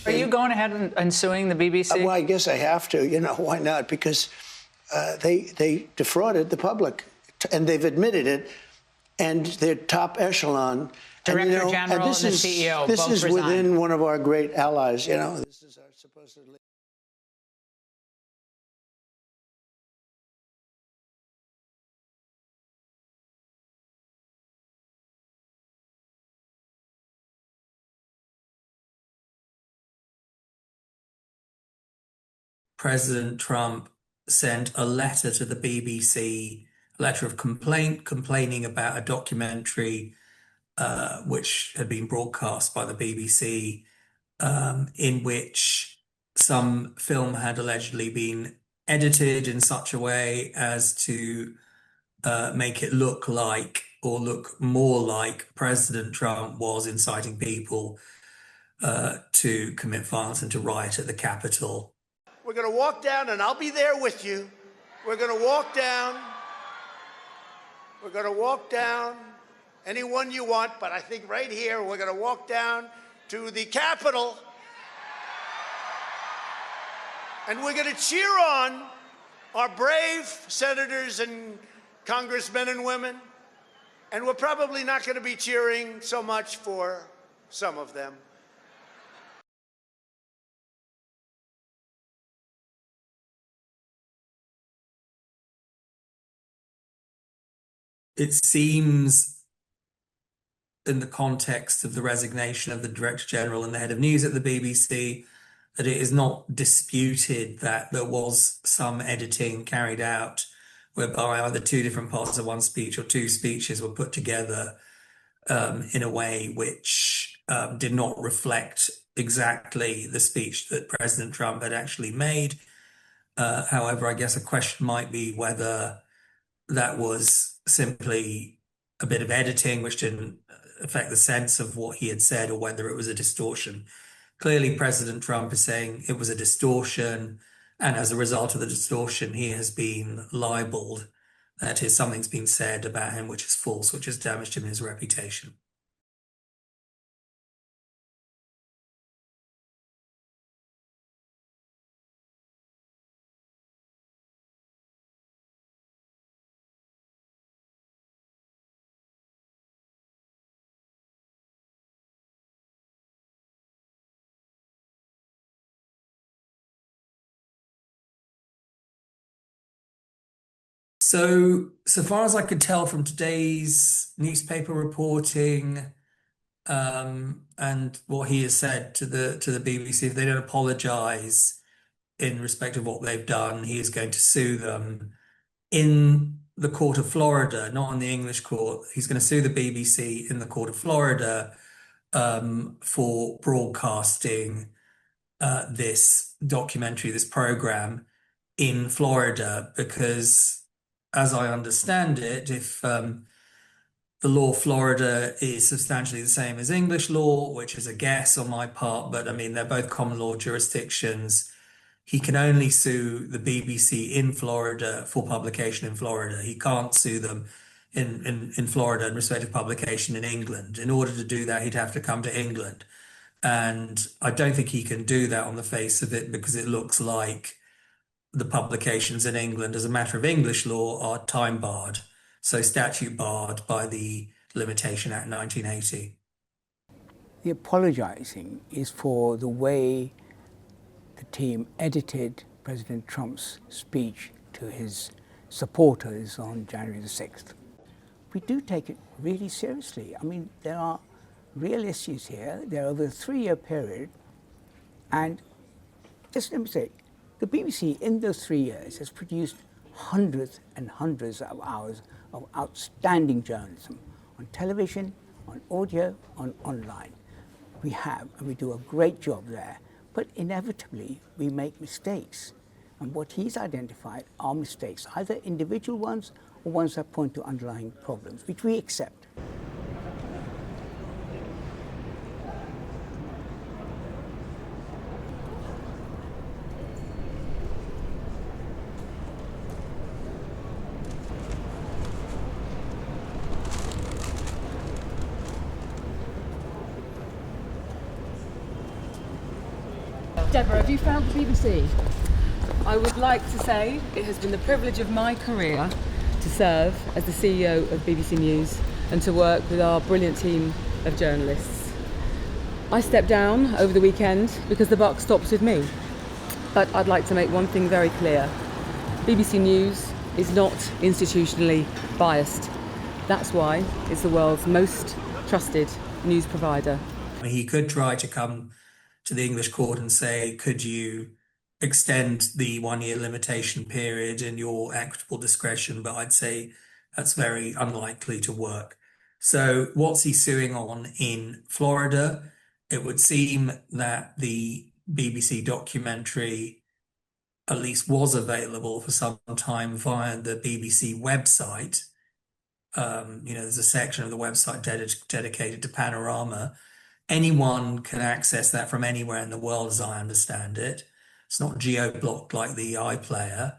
Are you going ahead and suing the BBC? Well, I guess I have to. You know, why not? Because they defrauded the public, and they've admitted it, and their top echelon. Director General and the CEO This both is resigned. within one of our great allies. You know, this is our supposedly. President Trump sent a letter to the BBC, a letter of complaint, complaining about a documentary which had been broadcast by the BBC, in which some film had allegedly been edited in such a way as to make it look like or look more like President Trump was inciting people to commit violence and to riot at the Capitol. We're going to walk down, and I'll be there with you. We're going to walk down. We're going to walk down anyone you want, but I think right here we're going to walk down to the Capitol, and we're going to cheer on our brave senators and congressmen and women, and we're probably not going to be cheering so much for some of them. It seems, in the context of the resignation of the Director General and the head of news at the BBC, that it is not disputed that there was some editing carried out whereby either two different parts of one speech or two speeches were put together in a way which did not reflect exactly the speech that President Trump had actually made. However, I guess a question might be whether that was simply a bit of editing which didn't affect the sense of what he had said, or whether it was a distortion. Clearly, President Trump is saying it was a distortion, and as a result of the distortion, he has been libeled. That is, something's been said about him which is false, which has damaged him in his reputation. So far as I could tell from today's newspaper reporting, and what he has said to the BBC, if they don't apologise in respect of what they've done, he is going to sue them in the court of Florida, not in the English court. He's going to sue the BBC in the court of Florida for broadcasting this documentary, this program in Florida, because, as I understand it, if the law of Florida is substantially the same as English law, which is a guess on my part, but I mean, they're both common law jurisdictions, he can only sue the BBC in Florida for publication in Florida. He can't sue them in Florida in respect of publication in England. In order to do that, he'd have to come to England. And I don't think he can do that on the face of it, because it looks like the publications in England, as a matter of English law, are time barred, so statute barred by the Limitation Act 1980. The apologizing is for the way the team edited President Trump's speech to his supporters on January the 6th. We do take it really seriously. I mean, there are real issues here. They're over a 3-year period. And just let me say, the BBC in those 3 years has produced hundreds and hundreds of hours of outstanding journalism on television, on audio, online. We have, and we do a great job there, but inevitably we make mistakes. And what he's identified are mistakes, either individual ones or ones that point to underlying problems, which we accept. Deborah, have you found the BBC? I would like to say it has been the privilege of my career to serve as the CEO of BBC News and to work with our brilliant team of journalists. I stepped down over the weekend because the buck stops with me. But I'd like to make one thing very clear. BBC News is not institutionally biased. That's why it's the world's most trusted news provider. He could try to come to the English court and say, could you extend the 1-year limitation period in your equitable discretion? But I'd say that's very unlikely to work. So what's he suing on in Florida? It would seem that the BBC documentary at least was available for some time via the BBC website. There's a section of the website dedicated to Panorama. Anyone can access that from anywhere in the world, as I understand it. It's not geo-blocked like the iPlayer.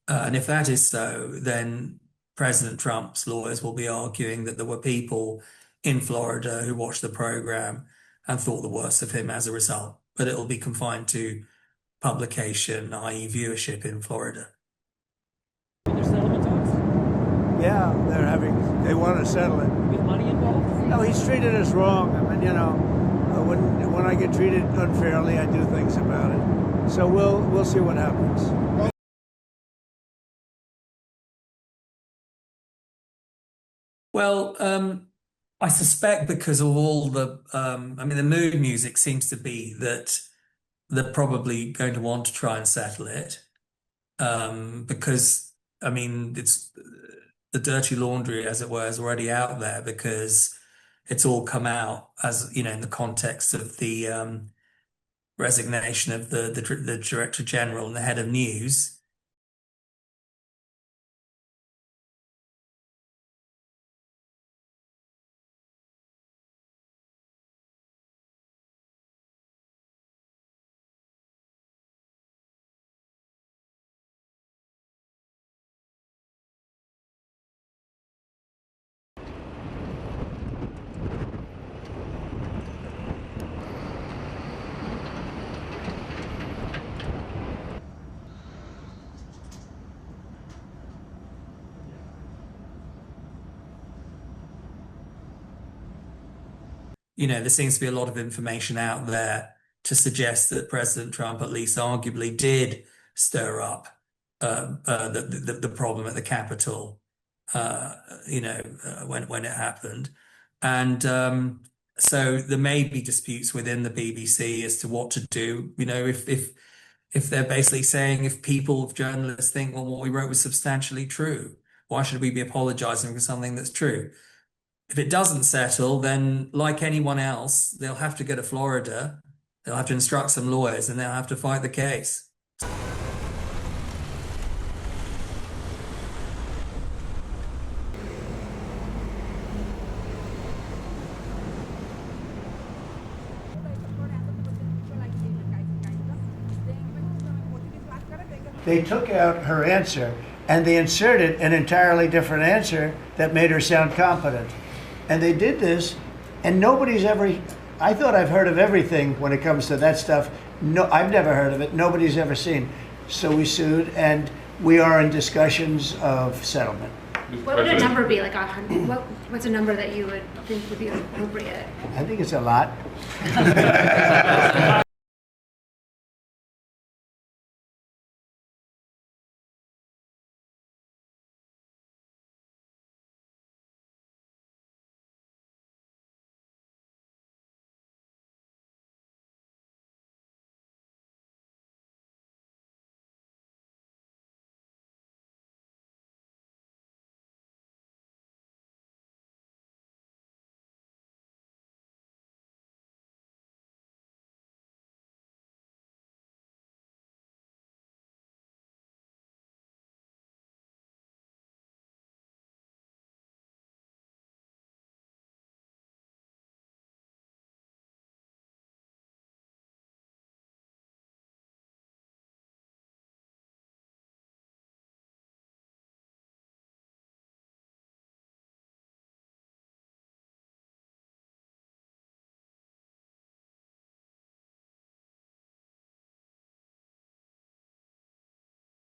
And if that is so, then President Trump's lawyers will be arguing that there were people in Florida who watched the program and thought the worst of him as a result. But it'll be confined to publication, i.e. viewership in Florida. Yeah, they want to settle it. With money involved? No, he's treated us wrong. I mean, when I get treated unfairly, I do things about it. So we'll see what happens. Well, I suspect because of all the mood music seems to be that they're probably going to want to try and settle it. Because, it's the dirty laundry, as it were, is already out there because it's all come out as, in the context of the resignation of the Director General and the head of news. There seems to be a lot of information out there to suggest that President Trump, at least arguably, did stir up the problem at the Capitol, when it happened. And so there may be disputes within the BBC as to what to do. If they're basically saying if journalists think, well, what we wrote was substantially true, why should we be apologizing for something that's true? If it doesn't settle, then like anyone else, they'll have to go to Florida. They'll have to instruct some lawyers and they'll have to fight the case. They took out her answer and they inserted an entirely different answer that made her sound competent. And they did this, and I thought I've heard of everything when it comes to that stuff. No, I've never heard of it. Nobody's ever seen. So we sued, and we are in discussions of settlement. What would a number be? Like 100? What's a number that you would think would be appropriate? I think it's a lot.